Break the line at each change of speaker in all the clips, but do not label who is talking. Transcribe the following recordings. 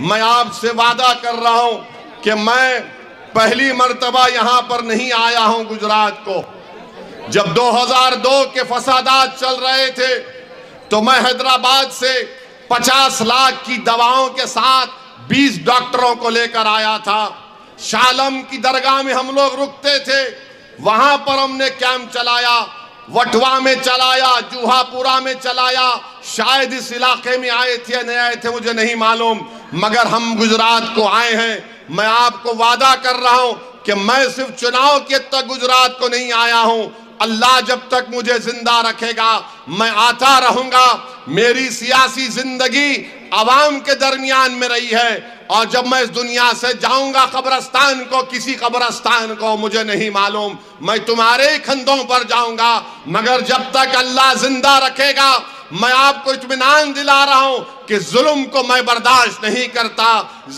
میں آپ سے وعدہ کر رہا ہوں کہ میں پہلی مرتبہ یہاں پر نہیں آیا ہوں گجرات کو۔ جب 2002 کے فسادات چل رہے تھے تو میں حیدرآباد سے 50 لاکھ کی دواؤں کے ساتھ 20 ڈاکٹروں کو لے کر آیا تھا۔ شالم کی درگاہ میں ہم لوگ رکتے تھے، وہاں پر ہم نے کیمپ چلایا، وٹوا میں چلایا، جوہا پورا میں چلایا، شاید اس علاقے میں آئے تھے یا نہیں آئے تھے مجھے نہیں معلوم، مگر ہم گجرات کو آئے ہیں۔ میں آپ کو وعدہ کر رہا ہوں کہ میں صرف چناؤ کے تک گجرات کو نہیں آیا ہوں، اللہ جب تک مجھے زندہ رکھے گا میں آتا رہوں گا۔ میری سیاسی زندگی عوام کے درمیان میں رہی ہے، اور جب میں اس دنیا سے جاؤں گا قبرستان کو، کسی قبرستان کو مجھے نہیں معلوم، میں تمہارے کندھوں پر جاؤں گا، مگر جب تک اللہ زندہ رکھے گا میں آپ کو اطمینان دلا رہا ہوں کہ ظلم کو میں برداشت نہیں کرتا،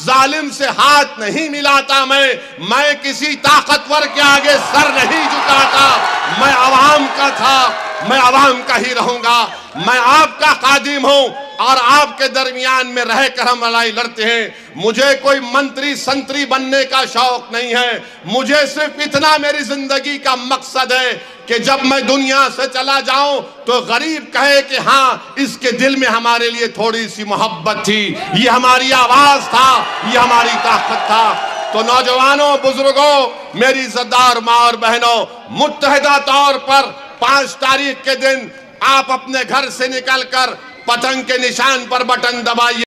ظالم سے ہاتھ نہیں ملاتا، میں کسی طاقتور کے آگے سر نہیں جھکاتا، میں عوام کا تھا، میں عوام کا ہی رہوں گا، میں آپ کا خادم ہوں، اور آپ کے درمیان میں رہ کر ہم لڑائی لڑتے ہیں۔ مجھے کوئی منتری سنتری بننے کا شوق نہیں ہے، مجھے صرف اتنا میری زندگی کا مقصد ہے کہ جب میں دنیا سے چلا جاؤں تو غریب کہے کہ ہاں اس کے دل میں ہمارے لیے تھوڑی سی محبت تھی، یہ ہماری آواز تھا، یہ ہماری طاقت تھا۔ تو نوجوانوں، بزرگوں، میری عزتدار ماں اور بہنوں، متحدہ طور پر 5 تاریخ کے دن آپ اپنے گھر سے نکل کر پتنگ کے نشان پر بٹن دبائیے۔